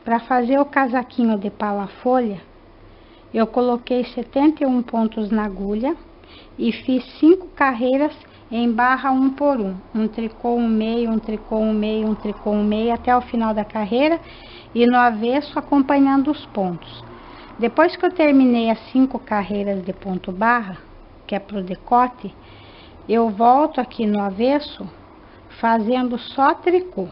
Para fazer o casaquinho de pala-folha, eu coloquei 71 pontos na agulha e fiz 5 carreiras em barra 1 por 1. Um tricô, um meio, um tricô, um meio, um tricô, um meio, até o final da carreira e no avesso acompanhando os pontos. Depois que eu terminei as 5 carreiras de ponto barra, que é pro decote, eu volto aqui no avesso fazendo só tricô.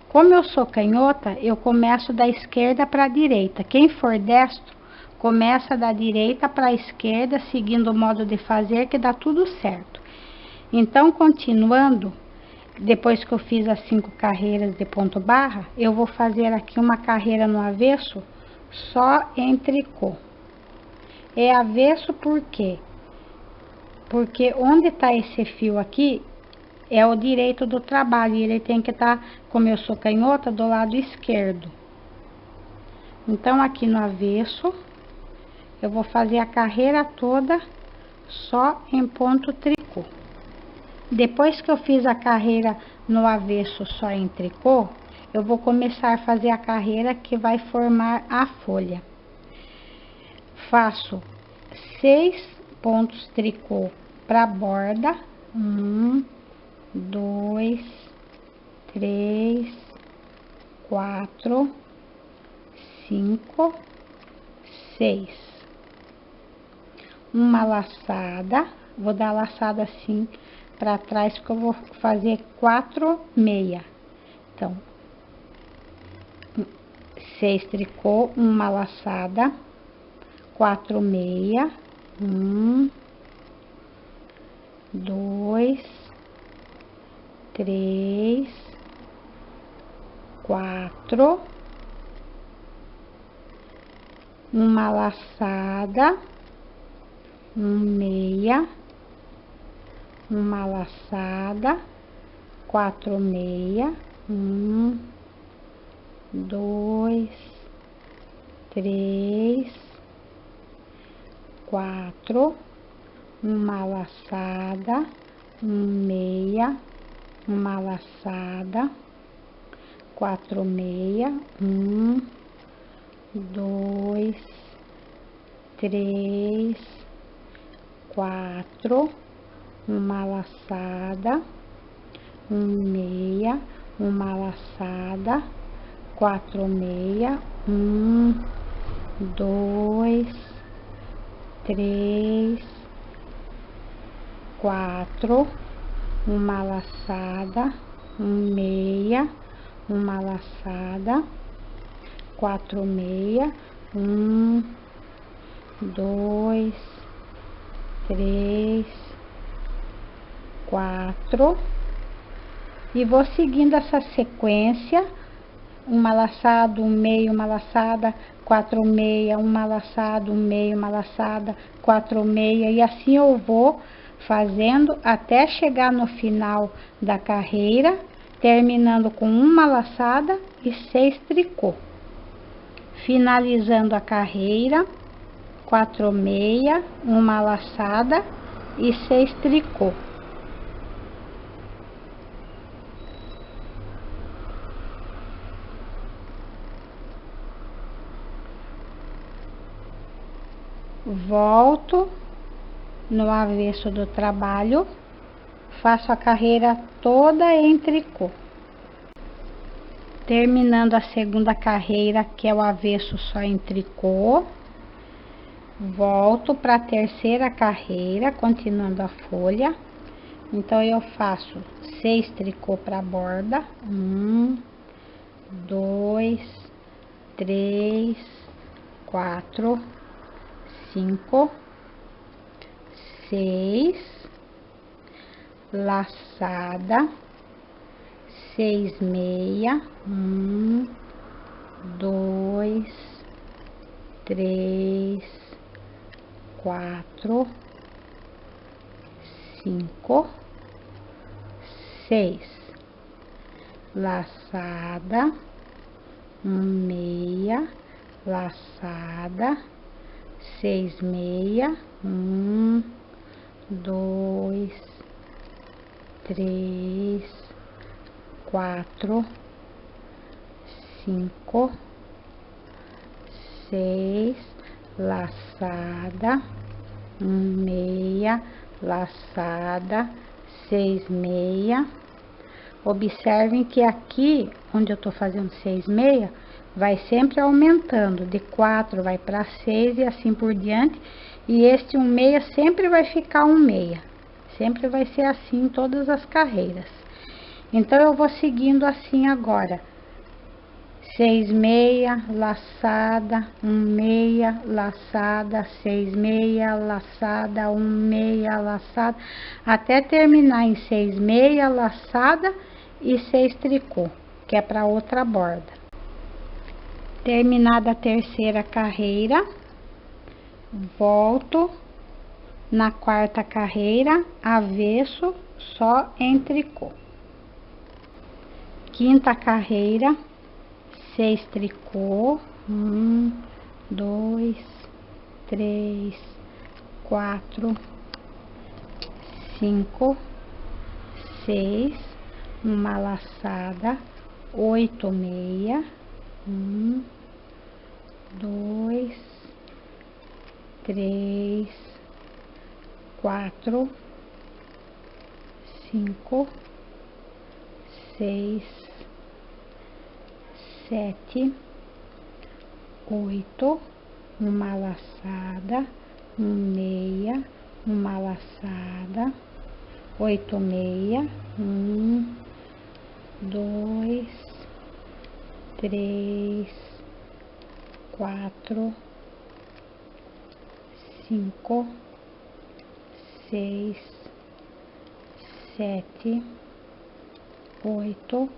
Como eu sou canhota, eu começo da esquerda para a direita. Quem for destro, começa da direita para a esquerda, seguindo o modo de fazer, que dá tudo certo. Então, continuando, depois que eu fiz as 5 carreiras de ponto barra, eu vou fazer aqui uma carreira no avesso, só em tricô. É avesso por quê? Porque onde está esse fio aqui, é o direito do trabalho, e ele tem que estar, como eu sou canhota, do lado esquerdo. Então, aqui no avesso, eu vou fazer a carreira toda só em ponto tricô. Depois que eu fiz a carreira no avesso só em tricô, eu vou começar a fazer a carreira que vai formar a folha. Faço 6 pontos tricô para a borda, 1, 2, 3, 4, 5, 6. Uma laçada, vou dar laçada assim para trás, porque eu vou fazer 4 meia. Então, 6 tricô, uma laçada, 4 meia, 1, 2, 3, 4, uma laçada, meia, uma laçada, 4 meia, 1, 2, 3, 4, uma laçada, meia, uma laçada, 4 meia, 1, 2, 3, 4, uma laçada, meia, uma laçada, 4 meia, 1, 2, 3, 4, uma laçada, meia, uma laçada, 4 meia, 1, 2, 3, 4, e vou seguindo essa sequência, uma laçada, meio, uma laçada, 4 meia, uma laçada, meio, uma laçada, 4 meia, e assim eu vou fazendo até chegar no final da carreira, terminando com uma laçada e 6 tricô. Finalizando a carreira, 4 meia, uma laçada e 6 tricô. Volto no avesso do trabalho, faço a carreira toda em tricô. Terminando a segunda carreira, que é o avesso só em tricô, volto para a terceira carreira, continuando a folha. Então, eu faço 6 tricô para a borda, 1, 2, 3, 4, 5, 6, laçada, 6 meia, 1, 2, 3, 4, 5, 6, laçada, meia, laçada, 6 meia, 1, 2, 3, 4, 5, 6, laçada, 1 meia, laçada, 6 meia. Observem que aqui, onde eu tô fazendo 6 meia, vai sempre aumentando, de 4 vai para 6 e assim por diante, e este 1 meia sempre vai ficar 1 meia, sempre vai ser assim em todas as carreiras. Então, eu vou seguindo assim agora, 6 meia, laçada, 1 meia, laçada, 6 meia, laçada, 1 meia, laçada, até terminar em 6 meia, laçada e 6 tricô, que é para outra borda. Terminada a terceira carreira, volto na quarta carreira, avesso, só em tricô. Quinta carreira, 6 tricô, 1, 2, 3, 4, 5, 6, uma laçada, 8 meia, 1, 2, 3, 4, 5, 6, 7, 8, uma laçada, 1 meia, uma laçada, 8 meia, 1, 2, 3, 4, 5, 6, 7, 8,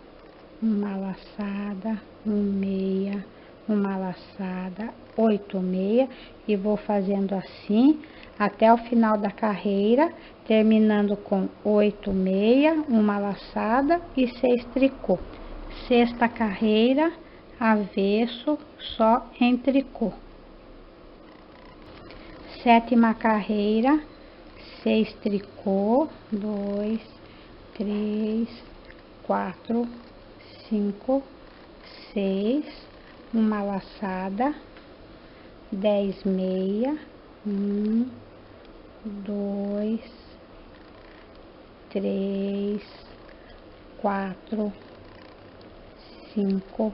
uma laçada, 1 meia, uma laçada, 8 meia, e vou fazendo assim até o final da carreira, terminando com 8 meia, uma laçada e 6 tricô. Sexta carreira, avesso, só em tricô. Sétima carreira, 6 tricô, 2, 3, 4, 5, 6, uma laçada, 10 meia, 1, 2, 3, 4, 5,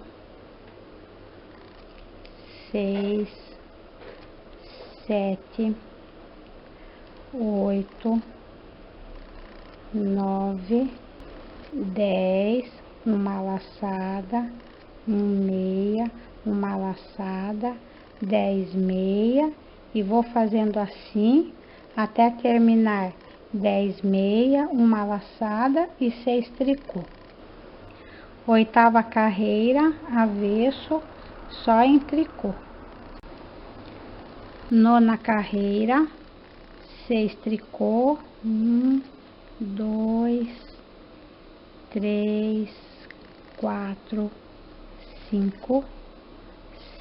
6, 7, 8, 9, 10, uma laçada, 1 meia, uma laçada, 10 meia, e vou fazendo assim até terminar 10 meia, uma laçada e 6 tricô. Oitava carreira, avesso, só em tricô. Nona carreira, 6 tricô, 1, 2, 3, 4, 5,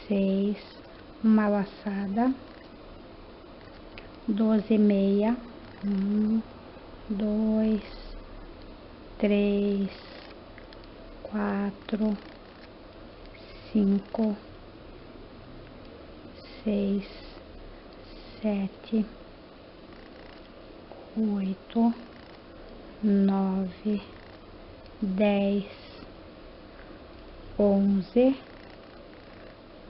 6, uma laçada, 12 meia, 1, 2, 3, 4, 5, 6, 7, 8, 9, 10, 11,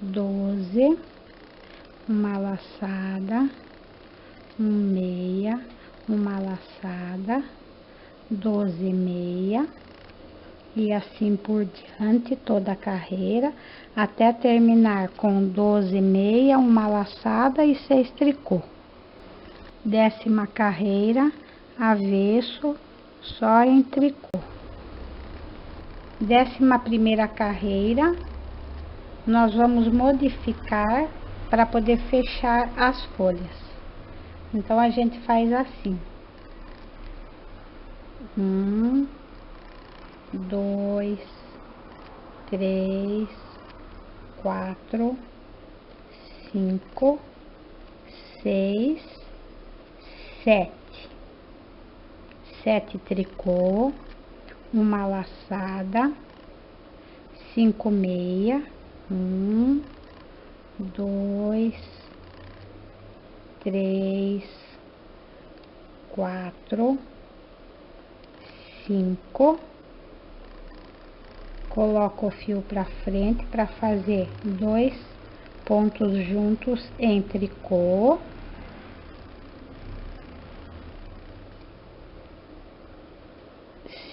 12, uma laçada, 1 meia, uma laçada, 12 meia, e assim por diante toda a carreira, até terminar com 12 meia, uma laçada e 6 tricô. Décima carreira, avesso, só em tricô. 11ª carreira, nós vamos modificar para poder fechar as folhas. Então, a gente faz assim: 1, 2, 3, 4, 5, 6, 7. 7 tricô, uma laçada, 5 meia, 1, 2, 3, 4, 5. Coloco o fio para frente para fazer 2 pontos juntos em tricô.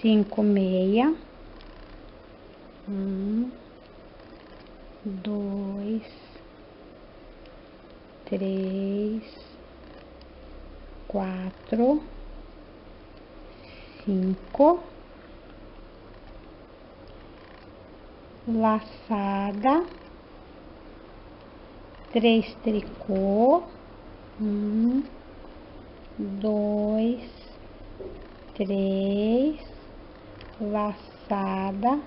Cinco meia, 1, 2, 3, 4, 5, laçada, 3 tricô, 1, 2, 3, laçada,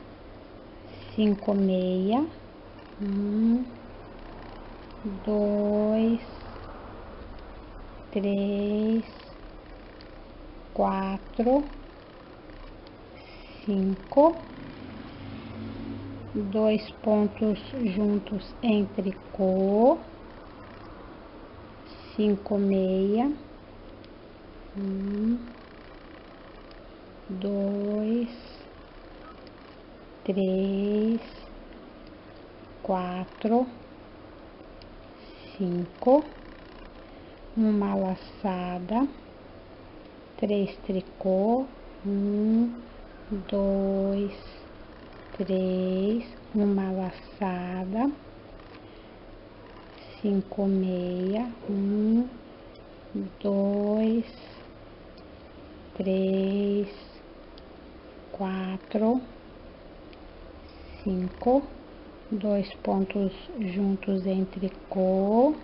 5 meia, 1, 2, 3, 4, 5, 2 pontos juntos em tricô, 5 meia, 1, 2, 3, 4, 5, uma laçada, 3 tricô, 1, 2, 3, uma laçada, 5 meia, 1, 2, 3, 4, 5, 2 pontos juntos em tricô,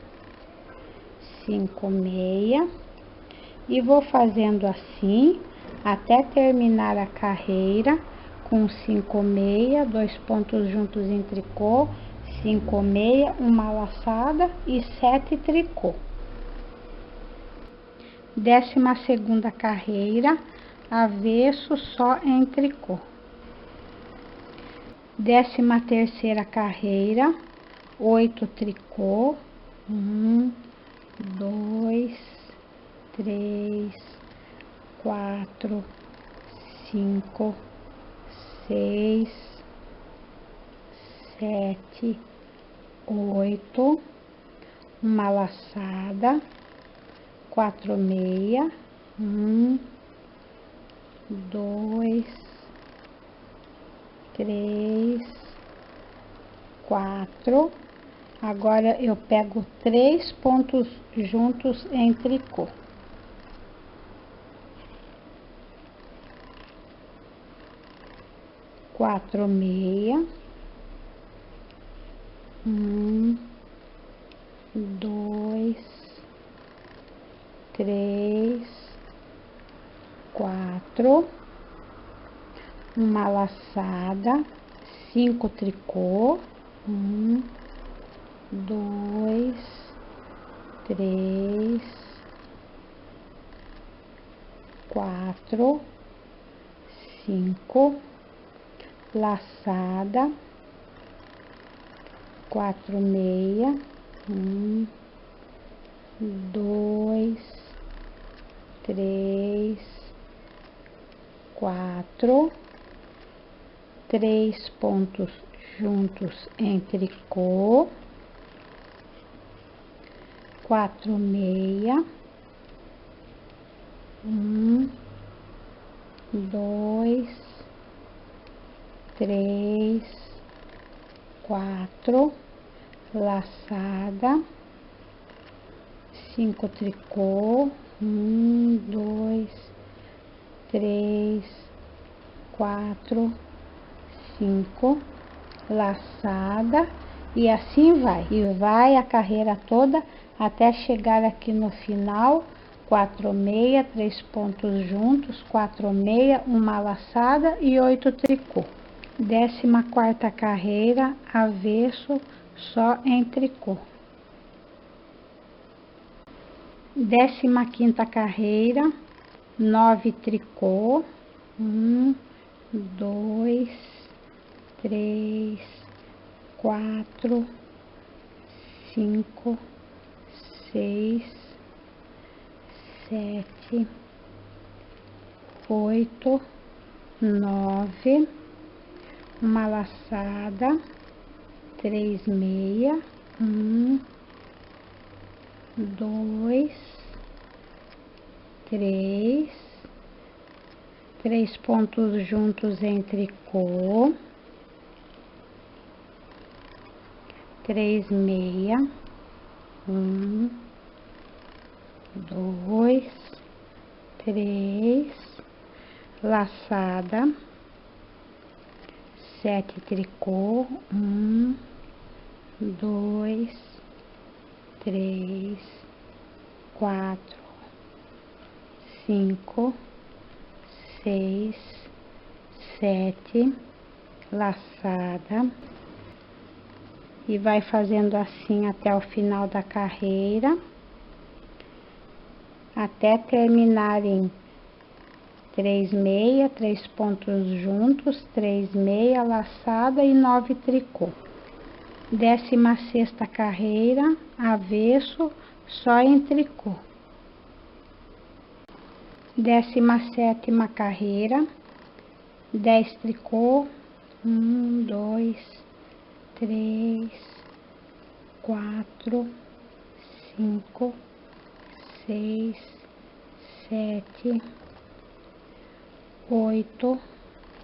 5 meia, e vou fazendo assim até terminar a carreira com 5 meia, 2 pontos juntos em tricô, 5 meia, uma laçada e 7 tricô. 12ª carreira, avesso só em tricô. 13ª carreira, 8 tricô, 1, 2, 3, 4, 5, 6, 7, 8, uma laçada, 4 meia, 1, 2, 3, 4. Agora eu pego 3 pontos juntos em tricô. Quatro meia, 1, 2, 3, 4, uma laçada, 5 tricô, 1, 2, 3, 4, 5, laçada, 4 meia, 1, 2, 3, 4, 3 pontos juntos em tricô, 4 meia, 1, 2, 3, 4, laçada, 5 tricô, 1, 2, 3, 4, 5, laçada, e assim vai. E vai a carreira toda até chegar aqui no final, 4 meia, 3 pontos juntos, 4 meia, uma laçada e 8 tricô. 14ª carreira, avesso só em tricô. 15ª carreira, 9 tricô, 1, 2, 3, 4, 5, 6, 7, 8, 9, uma laçada, 3 meia, 1, 2, 3, 3 pontos juntos em tricô, 3 meia, 1, 2, 3, laçada, 7 tricô, 1, 2, 3, 4, 5, 6, 7, laçada, e vai fazendo assim até o final da carreira, até terminar em 3 meia, 3 pontos juntos, 3 meia, laçada e 9 tricô. 16ª carreira, avesso, só em tricô. 17ª carreira, 10 tricô, 1, 2, 3, 4, 5, 6, 7, 8,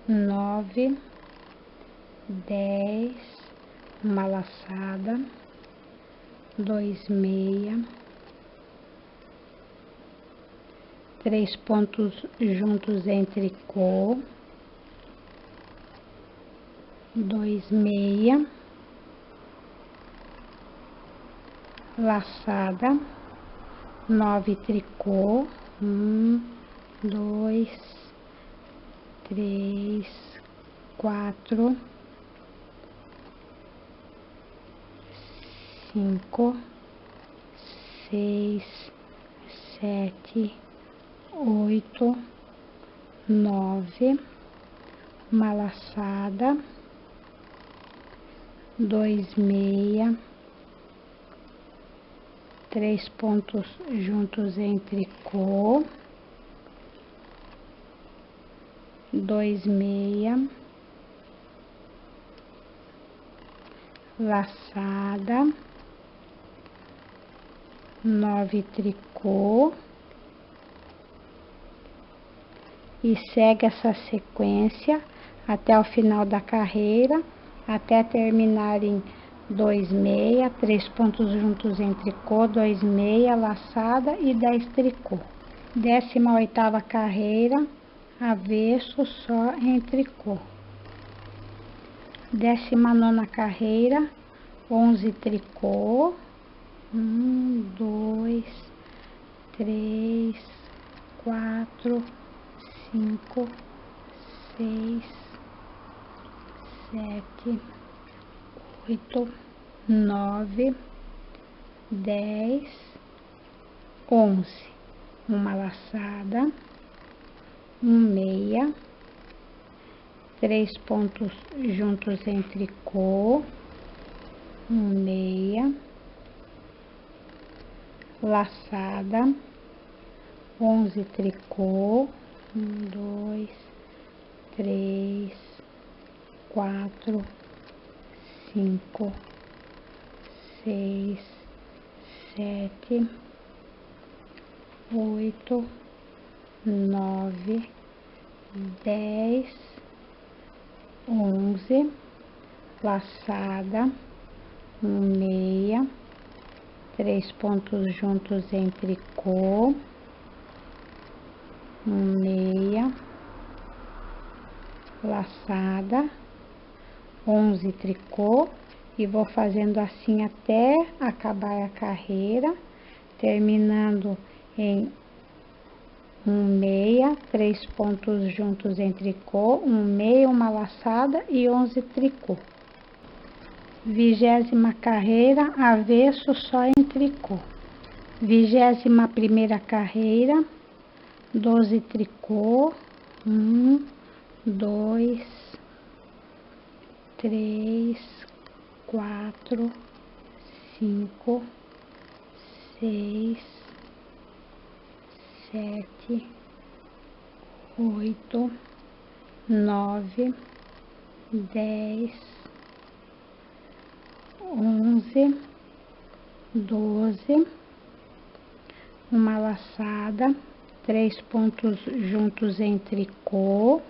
9, 10, uma laçada, 2 meia, 3 pontos juntos em tricô, 2 meia, laçada, 9 tricô, 1, 2, 3, 4, 5, 6, 7, 8, 9, uma laçada, 2 meia, 3 pontos juntos em tricô, 2 meia, laçada, 9 tricô, e segue essa sequência até o final da carreira, até terminar em 2 meia, 3 pontos juntos em tricô, 2 meia, laçada e 10 tricô. 18ª carreira, avesso, só em tricô. 19ª carreira, 11 tricô, 1, 2, 3, 4, 5, 6, 7, 8, 9, 10, 11, uma laçada, 1 meia, 3 pontos juntos em tricô, 1 meia, laçada, 11 tricô, 1, 2, 3, 4, 5, 6, 7, 8, 9, 10, 11, laçada, 1 meia, 3 pontos juntos em tricô, 1 meia, laçada, 11 tricô, e vou fazendo assim até acabar a carreira, terminando em 1 meia, 3 pontos juntos em tricô, 1 meia, uma laçada e 11 tricô. 20ª carreira, avesso, só em tricô. 21ª carreira, 12 tricô, 1, 2, 3, 4, 5, 6, 7, 8, 9, 10, 11, 12, uma laçada, 3 pontos juntos em tricô,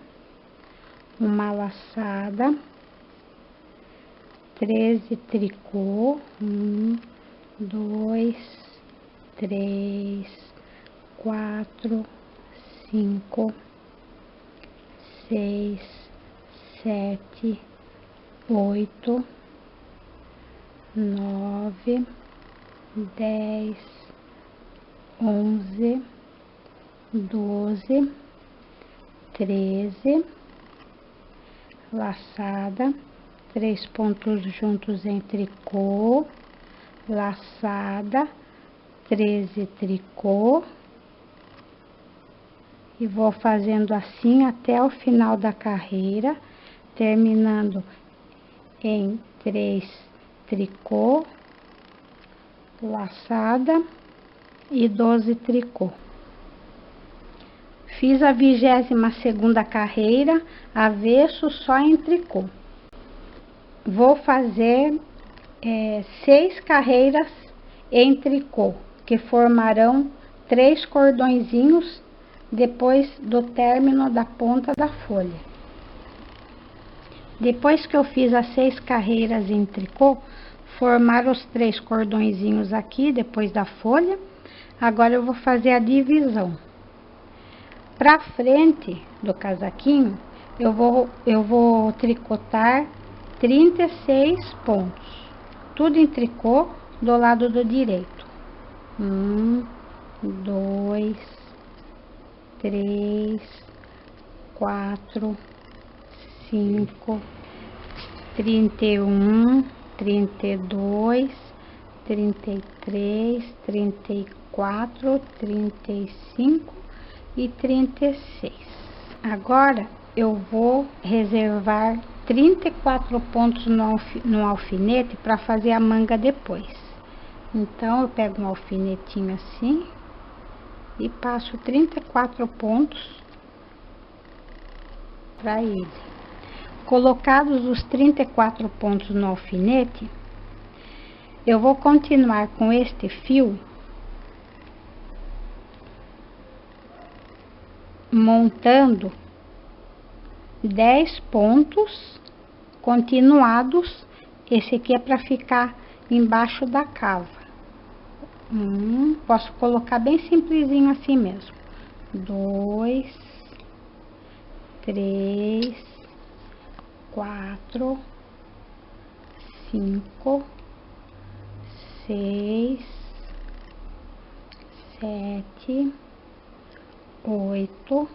uma laçada, 13 tricô, 1, 2, 3, 4, 5, 6, 7, 8, 9, 10, 11, 12, 13, laçada, 3 pontos juntos em tricô, laçada, 13 tricô, e vou fazendo assim até o final da carreira, terminando em 3 tricô, laçada e 12 tricô. Fiz a 22ª carreira, avesso só em tricô. Vou fazer 6 carreiras em tricô, que formarão 3 cordõezinhos depois do término da ponta da folha. Depois que eu fiz as 6 carreiras em tricô, formaram os 3 cordõezinhos aqui depois da folha. Agora eu vou fazer a divisão. Pra frente do casaquinho, eu vou tricotar 36 pontos, tudo em tricô do lado do direito. 1, 2, 3, 4, 5, 31, 32, 33, 34, 35 e 36. Agora eu vou reservar 34 pontos no alfinete para fazer a manga depois. Então eu pego um alfinetinho assim e passo 34 pontos para ele. Colocados os 34 pontos no alfinete, eu vou continuar com este fio montando 10 pontos continuados. Esse aqui é para ficar embaixo da cava. Posso colocar bem simplesinho assim mesmo. 2, 3, 4, 5, 6, 7, 8,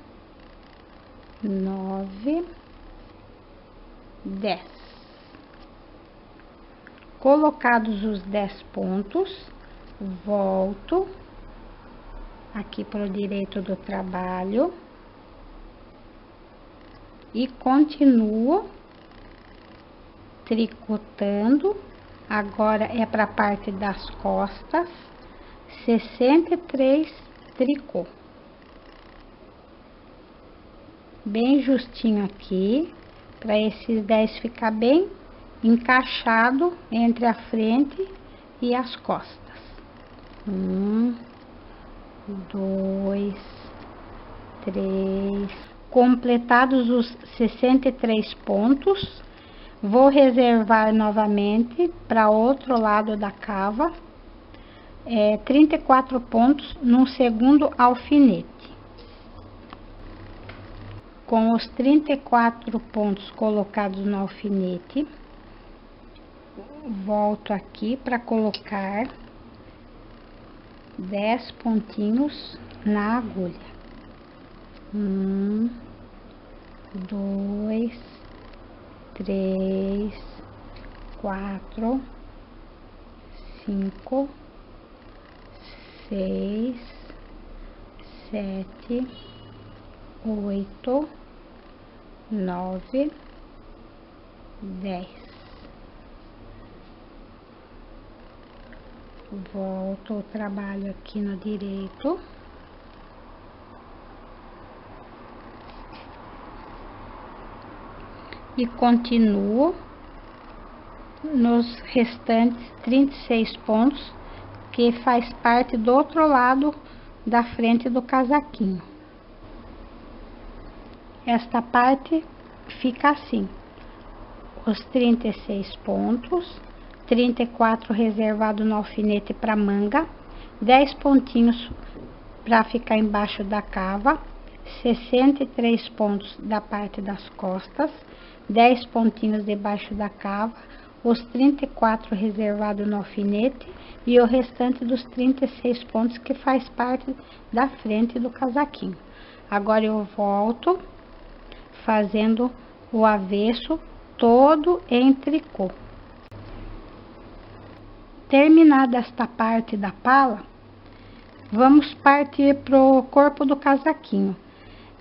9, 10. Colocados os 10 pontos, volto aqui para o direito do trabalho e continuo tricotando. Agora é para a parte das costas, 63 tricô. Bem justinho aqui, para esses 10 ficar bem encaixado entre a frente e as costas. 1, 2, 3. Completados os 63 pontos, vou reservar novamente para outro lado da cava 34 pontos no segundo alfinete. Com os 34 pontos colocados no alfinete, volto aqui para colocar 10 pontinhos na agulha. 1, 2, 3, 4, 5, 6, 7, 8, 9, 10. Volto o trabalho aqui no direito. E continuo nos restantes 36 pontos, que faz parte do outro lado da frente do casaquinho. Esta parte fica assim: os 36 pontos, 34 reservado no alfinete para manga, 10 pontinhos para ficar embaixo da cava, 63 pontos da parte das costas, 10 pontinhos debaixo da cava, os 34 reservado no alfinete e o restante dos 36 pontos que faz parte da frente do casaquinho. Agora eu volto fazendo o avesso todo em tricô. Terminada esta parte da pala, vamos partir pro corpo do casaquinho.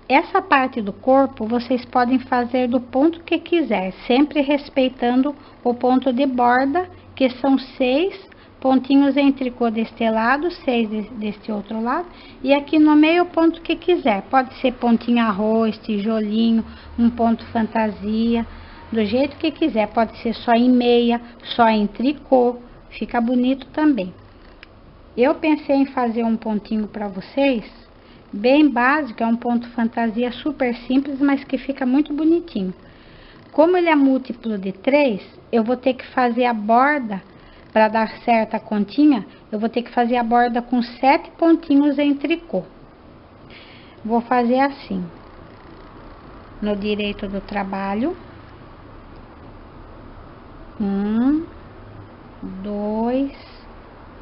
Essa parte do corpo vocês podem fazer do ponto que quiser, sempre respeitando o ponto de borda, que são 6 pontinhos em tricô deste lado, 6 deste outro lado, e aqui no meio o ponto que quiser. Pode ser pontinho arroz, tijolinho, um ponto fantasia, do jeito que quiser. Pode ser só em meia, só em tricô, fica bonito também. Eu pensei em fazer um pontinho para vocês bem básico, é um ponto fantasia super simples, mas que fica muito bonitinho. Como ele é múltiplo de 3, eu vou ter que fazer a borda, para dar certa continha, eu vou ter que fazer a borda com 7 pontinhos em tricô. Vou fazer assim, no direito do trabalho. 1, 2,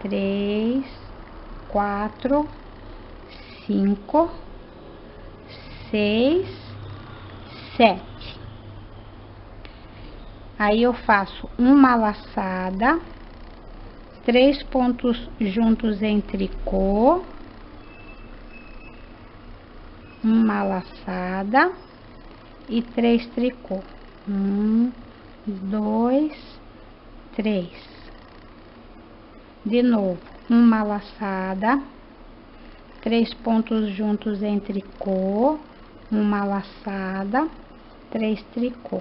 3, 4, 5, 6, 7. Aí eu faço uma laçada, 3 pontos juntos em tricô, uma laçada e 3 tricô. 1, 2, 3. De novo, uma laçada, 3 pontos juntos em tricô, uma laçada, 3 tricô,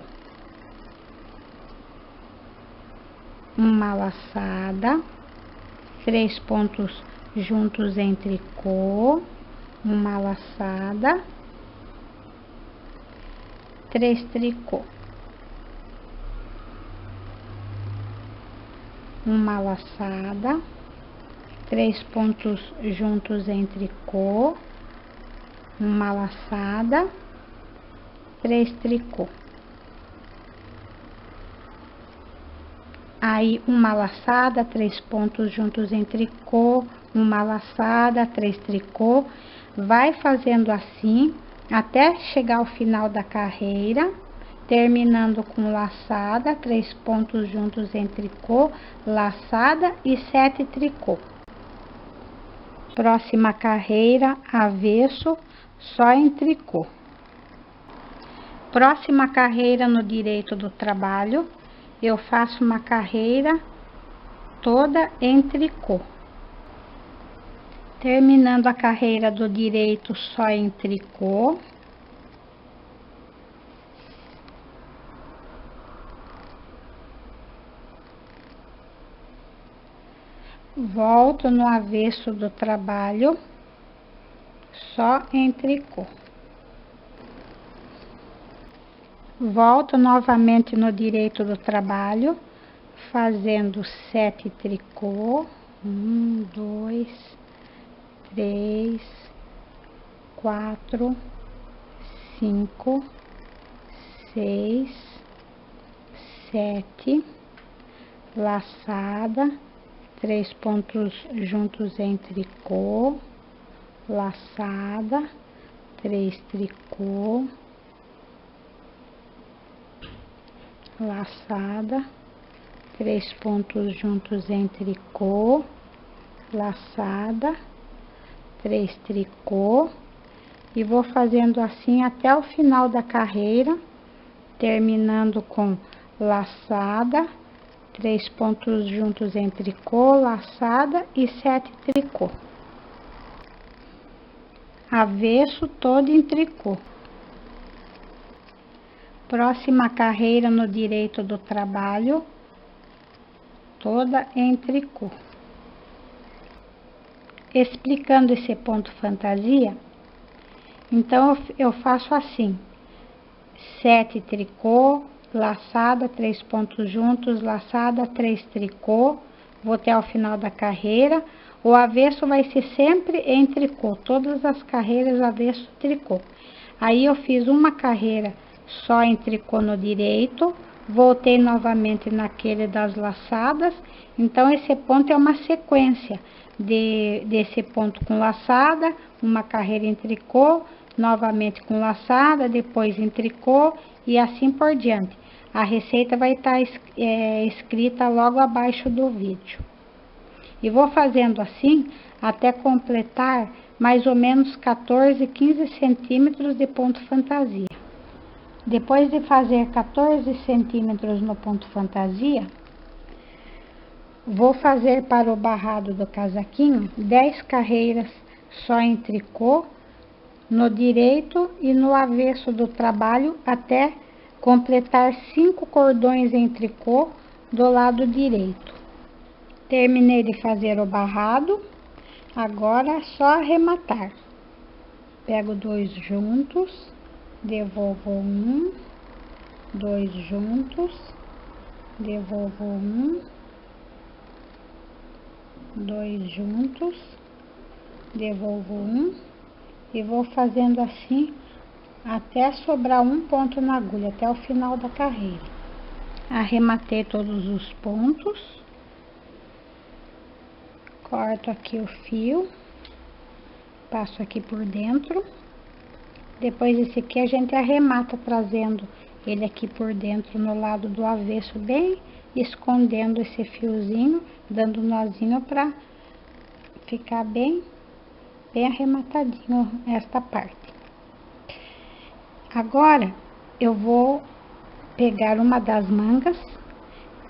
uma laçada, 3 pontos juntos em tricô, uma laçada, 3 tricô, uma laçada, 3 pontos juntos em tricô, uma laçada, 3 tricô. Aí, uma laçada, 3 pontos juntos em tricô, uma laçada, 3 tricô. Vai fazendo assim, até chegar ao final da carreira, terminando com laçada, 3 pontos juntos em tricô, laçada e 7 tricô. Próxima carreira, avesso, só em tricô. Próxima carreira no direito do trabalho, eu faço uma carreira toda em tricô. Terminando a carreira do direito só em tricô. Volto no avesso do trabalho, só em tricô. Volto novamente no direito do trabalho, fazendo 7 tricô. 1, 2, 3, 4, 5, 6, 7, laçada, 3 pontos juntos em tricô, laçada, 3 tricô, laçada, 3 pontos juntos em tricô, laçada, 3 tricô, e vou fazendo assim até o final da carreira, terminando com laçada, 3 pontos juntos em tricô, laçada e 7 tricô. Avesso todo em tricô. Próxima carreira no direito do trabalho, toda em tricô. Explicando esse ponto fantasia, então eu faço assim: 7 tricô, laçada, 3 pontos juntos, laçada, 3 tricô, vou até o final da carreira. O avesso vai ser sempre em tricô, todas as carreiras avesso tricô. Aí eu fiz uma carreira só em tricô no direito, voltei novamente naquele das laçadas. Então esse ponto é uma sequência desse ponto com laçada, uma carreira em tricô, novamente com laçada, depois em tricô e assim por diante. A receita vai estar escrita logo abaixo do vídeo. E vou fazendo assim até completar mais ou menos 14, 15 centímetros de ponto fantasia. Depois de fazer 14 centímetros no ponto fantasia, vou fazer para o barrado do casaquinho 10 carreiras só em tricô, no direito e no avesso do trabalho, até completar 5 cordões em tricô do lado direito. Terminei de fazer o barrado, agora é só arrematar. Pego 2 juntos, devolvo 1, 2 juntos, devolvo 1, 2 juntos, devolvo 1 e vou fazendo assim até sobrar um ponto na agulha, até o final da carreira. Arrematei todos os pontos. Corto aqui o fio, passo aqui por dentro. Depois esse aqui a gente arremata trazendo ele aqui por dentro no lado do avesso, bem escondendo esse fiozinho, dando nozinho para ficar bem arrematadinho esta parte. Agora eu vou pegar uma das mangas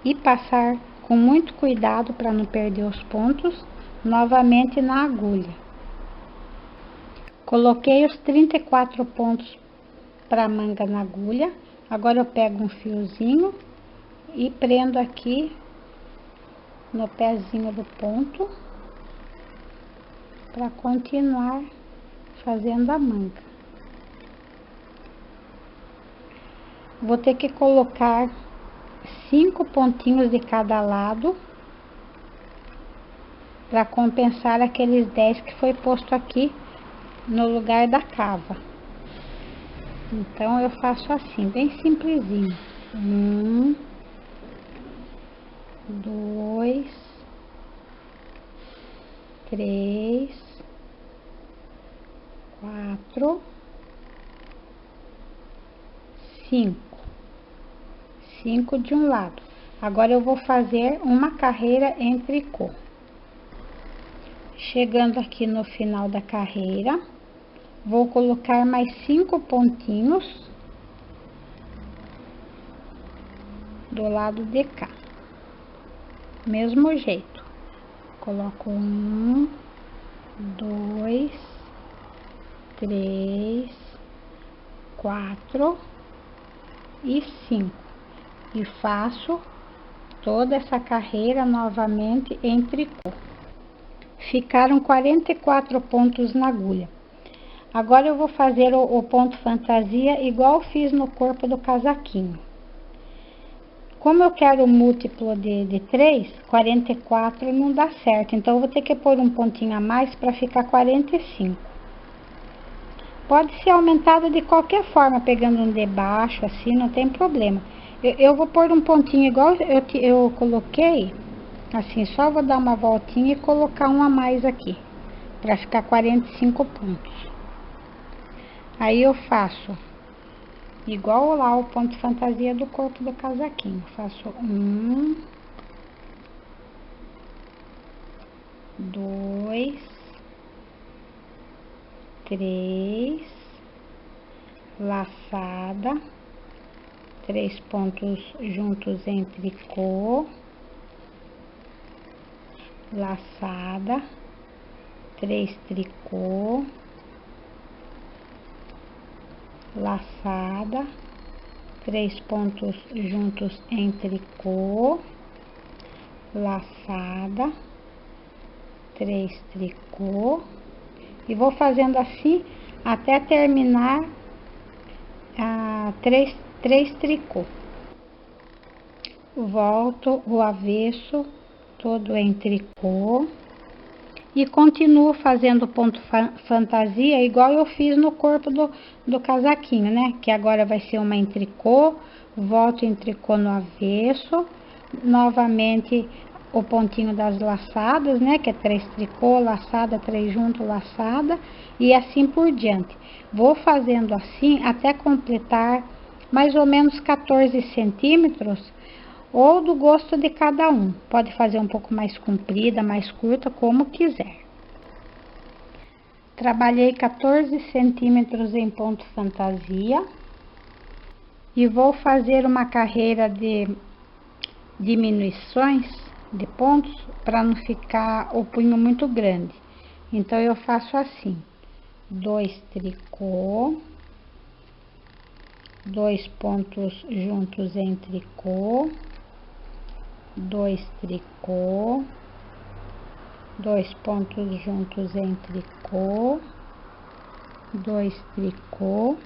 e passar com muito cuidado para não perder os pontos, novamente na agulha. Coloquei os 34 pontos para manga na agulha. Agora eu pego um fiozinho e prendo aqui no pezinho do ponto para continuar fazendo a manga. Vou ter que colocar 5 pontinhos de cada lado para compensar aqueles 10 que foi posto aqui no lugar da cava. Então eu faço assim, bem simplesinho. 1, 2, 3, 4, 5. 5 de um lado. Agora eu vou fazer uma carreira em tricô. Chegando aqui no final da carreira, vou colocar mais 5 pontinhos do lado de cá. Mesmo jeito. Coloco 1, 2, 3, 4 e 5. E faço toda essa carreira novamente em tricô. Ficaram 44 pontos na agulha. Agora eu vou fazer o ponto fantasia igual fiz no corpo do casaquinho. Como eu quero múltiplo de 3, 44 não dá certo. Então eu vou ter que pôr um pontinho a mais para ficar 45. Pode ser aumentado de qualquer forma, pegando um de baixo, assim, não tem problema. Eu vou pôr um pontinho igual eu coloquei, assim, só vou dar uma voltinha e colocar um a mais aqui, para ficar 45 pontos. Aí eu faço igual lá o ponto fantasia do corpo do casaquinho. Faço 1, 2, 3, laçada, 3 pontos juntos em tricô, laçada, 3 tricô, laçada, 3 pontos juntos em tricô, laçada, 3 tricô, e vou fazendo assim até terminar três tricô. Volto o avesso todo em tricô e continuo fazendo ponto fantasia igual eu fiz no corpo do casaquinho, né? Que agora vai ser uma em tricô, volto em tricô no avesso, novamente o pontinho das laçadas, né? Que é 3 tricô, laçada, 3 junto, laçada, e assim por diante. Vou fazendo assim até completar mais ou menos 14 centímetros, ou do gosto de cada um. Pode fazer um pouco mais comprida, mais curta, como quiser. Trabalhei 14 centímetros em ponto fantasia e vou fazer uma carreira de diminuições de pontos para não ficar o punho muito grande. Então eu faço assim: 2 tricô, 2 pontos juntos em tricô, 2 tricô, 2 pontos juntos em tricô, 2 tricô,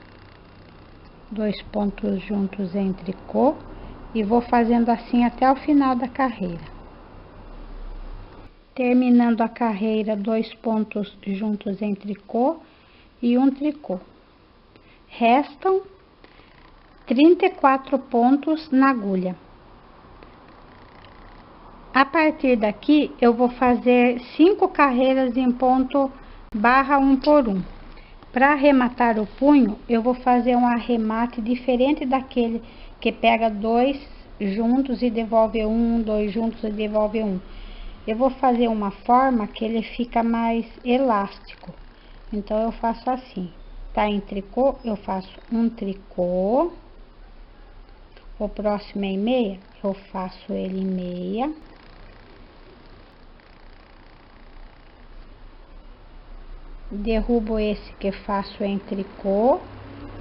2 pontos juntos em tricô, e vou fazendo assim até o final da carreira. Terminando a carreira, 2 pontos juntos em tricô e um tricô. Restam 34 pontos na agulha. A partir daqui, eu vou fazer 5 carreiras em ponto barra 1 por 1. Para arrematar o punho, eu vou fazer um arremate diferente daquele que pega 2 juntos e devolve um, 2 juntos e devolve um. Eu vou fazer uma forma que ele fica mais elástico. Então, eu faço assim: tá em tricô, eu faço um tricô. O próximo é em meia, eu faço ele em meia. Derrubo esse que faço em tricô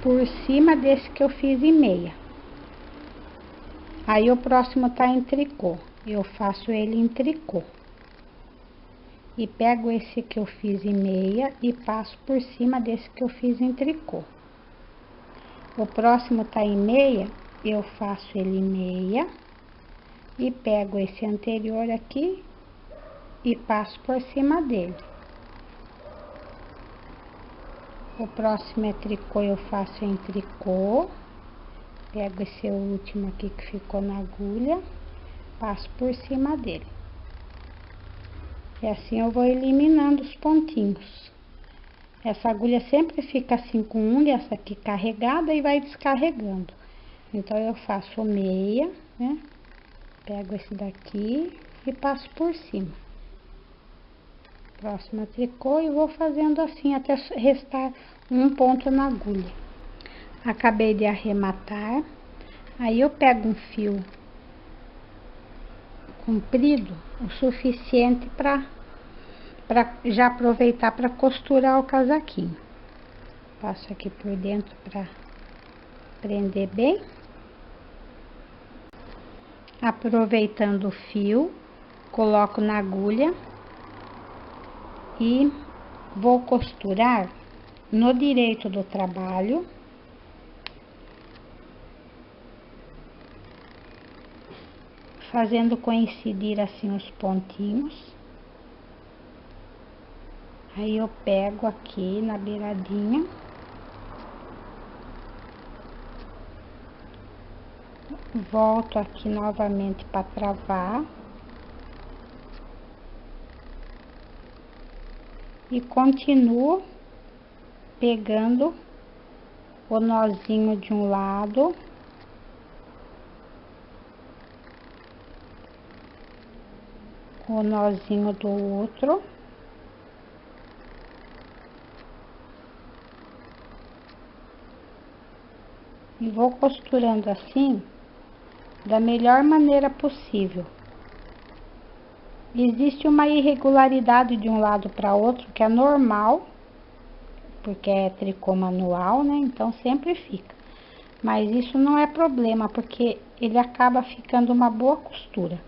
por cima desse que eu fiz em meia. Aí o próximo tá em tricô, eu faço ele em tricô. E pego esse que eu fiz em meia e passo por cima desse que eu fiz em tricô. O próximo tá em meia, eu faço ele em meia e pego esse anterior aqui e passo por cima dele. O próximo é tricô, eu faço em tricô, pego esse último aqui que ficou na agulha, passo por cima dele. E assim eu vou eliminando os pontinhos. Essa agulha sempre fica assim com um, essa aqui carregada, e vai descarregando. Então eu faço meia, né? Pego esse daqui e passo por cima. Próximo tricô, e vou fazendo assim até restar um ponto na agulha. Acabei de arrematar, aí eu pego um fio comprido o suficiente para já aproveitar para costurar o casaquinho. Passo aqui por dentro para prender bem. Aproveitando o fio, coloco na agulha e vou costurar no direito do trabalho, fazendo coincidir assim os pontinhos. Aí eu pego aqui na beiradinha, volto aqui novamente para travar e continuo pegando o nozinho de um lado, o nozinho do outro, E vou costurando assim, da melhor maneira possível. Existe uma irregularidade de um lado para outro, que é normal, porque é tricô manual, né? Então sempre fica. Mas isso não é problema, porque ele acaba ficando uma boa costura.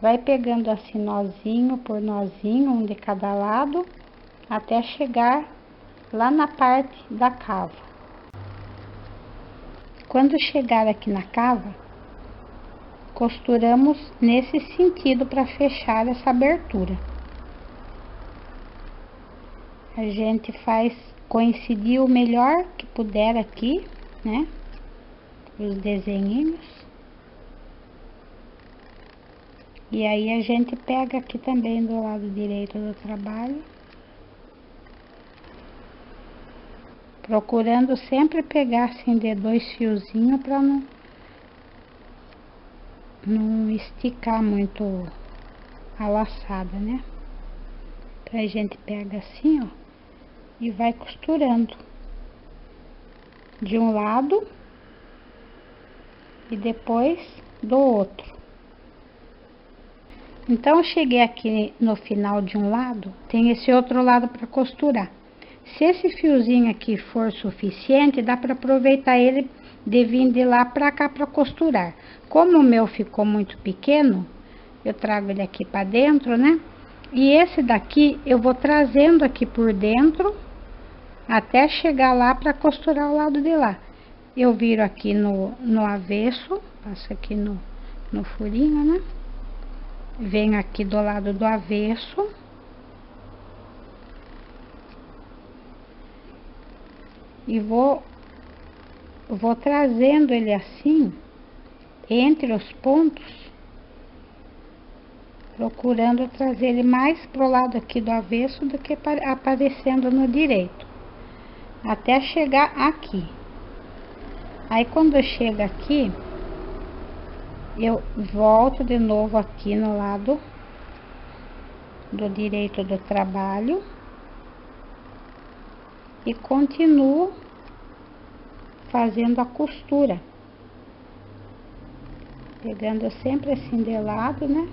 Vai pegando assim nozinho por nozinho, um de cada lado, até chegar lá na parte da cava. Quando chegar aqui na cava, costuramos nesse sentido para fechar essa abertura. A gente faz coincidir o melhor que puder aqui, né? Os desenhinhos. E aí a gente pega aqui também do lado direito do trabalho. Procurando sempre pegar assim de 2 fiozinhos para não esticar muito a laçada, né? Então a gente pega assim, ó, e vai costurando de um lado e depois do outro. Então eu cheguei aqui no final de um lado, tem esse outro lado para costurar. Se esse fiozinho aqui for suficiente, dá para aproveitar ele de vir de lá para cá para costurar. Como o meu ficou muito pequeno, eu trago ele aqui para dentro, né? E esse daqui eu vou trazendo aqui por dentro até chegar lá para costurar o lado de lá. Eu viro aqui no avesso, passo aqui no furinho, né? Venho aqui do lado do avesso. E vou trazendo ele assim, entre os pontos, procurando trazer ele mais pro lado aqui do avesso do que aparecendo no direito, até chegar aqui. Aí quando chega aqui, eu volto de novo aqui no lado do direito do trabalho e continuo fazendo a costura, pegando sempre assim de lado, né?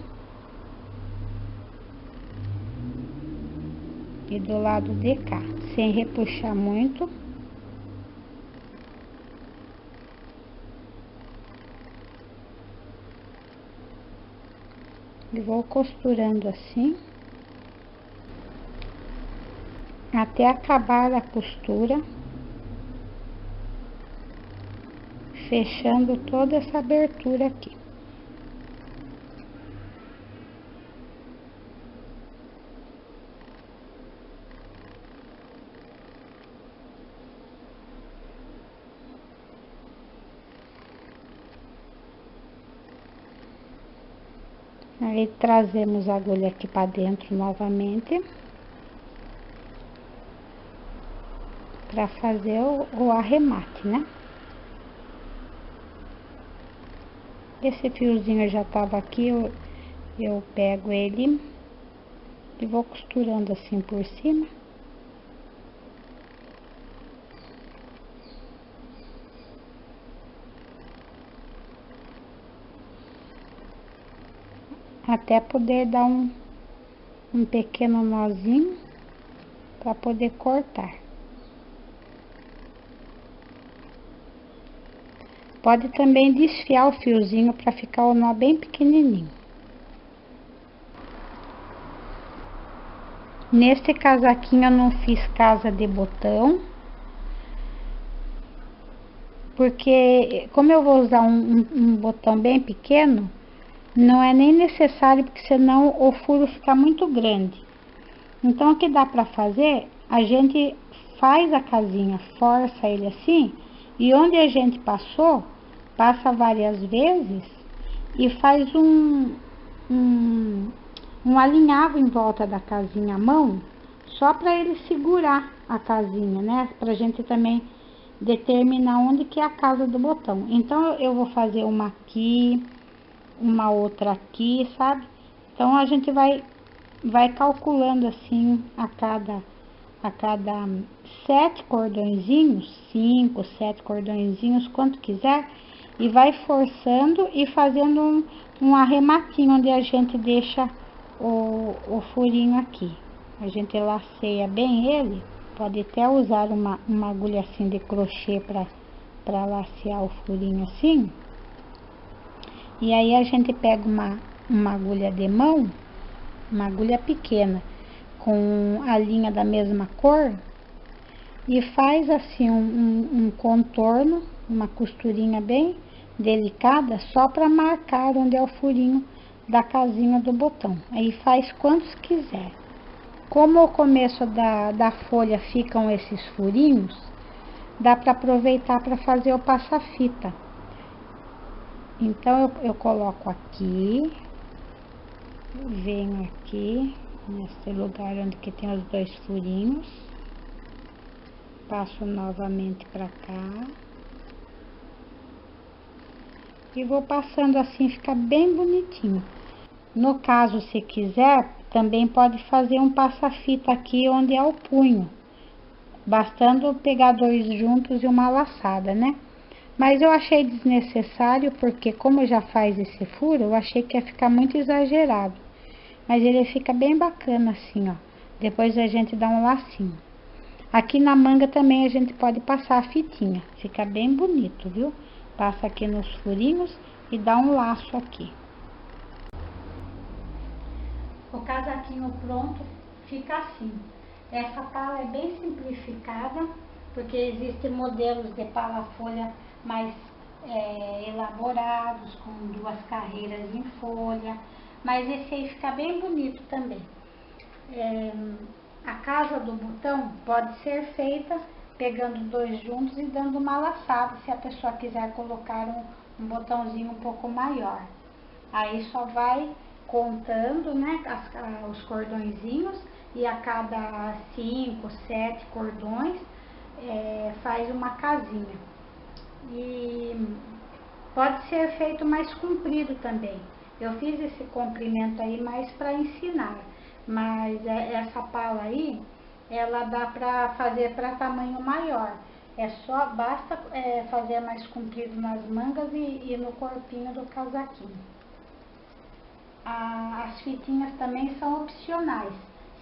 E do lado de cá, sem repuxar muito. E vou costurando assim, até acabar a costura, fechando toda essa abertura aqui. Aí trazemos a agulha aqui para dentro novamente, para fazer o arremate, né? Esse fiozinho já tava aqui, eu pego ele e vou costurando assim por cima. Até poder dar um pequeno nozinho para poder cortar. Pode também desfiar o fiozinho para ficar o nó bem pequenininho. Neste casaquinho eu não fiz casa de botão, porque como eu vou usar um botão bem pequeno, não é nem necessário, porque senão o furo fica muito grande. Então o que dá para fazer, a gente faz a casinha, força ele assim, e onde a gente passou, passa várias vezes e faz um alinhavo em volta da casinha à mão, só para ele segurar a casinha, né? Pra gente também determinar onde que é a casa do botão. Então eu vou fazer uma aqui, uma outra aqui, sabe? Então a gente vai calculando assim a a cada 7 cordõezinhos, 5, 7 cordõezinhos, quanto quiser, e vai forçando e fazendo um arrematinho onde a gente deixa o furinho aqui. A gente laceia bem ele, pode até usar uma agulha assim de crochê para lacear o furinho assim. E aí a gente pega uma agulha de mão, uma agulha pequena, com a linha da mesma cor, e faz assim um contorno, uma costurinha bem delicada, só para marcar onde é o furinho da casinha do botão. Aí faz quantos quiser. Como o começo da folha ficam esses furinhos, dá para aproveitar para fazer o passa-fita. Então eu coloco aqui, venho aqui nesse lugar onde que tem os 2 furinhos, passo novamente para cá e vou passando assim, fica bem bonitinho. No caso, se quiser, também pode fazer um passa-fita aqui onde é o punho, bastando pegar 2 juntos e uma laçada, né? Mas eu achei desnecessário, porque como já faz esse furo, eu achei que ia ficar muito exagerado. Mas ele fica bem bacana assim, ó. Depois a gente dá um lacinho. Aqui na manga também a gente pode passar a fitinha. Fica bem bonito, viu? Passa aqui nos furinhos e dá um laço aqui. O casaquinho pronto fica assim. Essa pala é bem simplificada, porque existem modelos de pala-folha mais elaborados, com 2 carreiras em folha, mas esse aí fica bem bonito também. A casa do botão pode ser feita pegando 2 juntos e dando uma laçada, se a pessoa quiser colocar um botãozinho um pouco maior. Aí só vai contando, né, os cordõezinhos, e a cada 5, 7 cordões faz uma casinha. E pode ser feito mais comprido também. Eu fiz esse comprimento aí mais para ensinar, mas essa pala aí, ela dá para fazer para tamanho maior. Basta fazer mais comprido nas mangas e no corpinho do casaquinho. As fitinhas também são opcionais.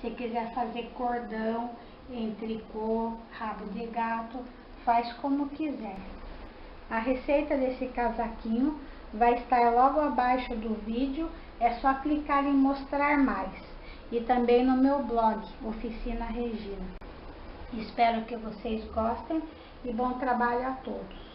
Se quiser fazer cordão, em tricô, rabo de gato, faz como quiser. A receita desse casaquinho vai estar logo abaixo do vídeo, é só clicar em mostrar mais. E também no meu blog, Oficina Regina. Espero que vocês gostem e bom trabalho a todos.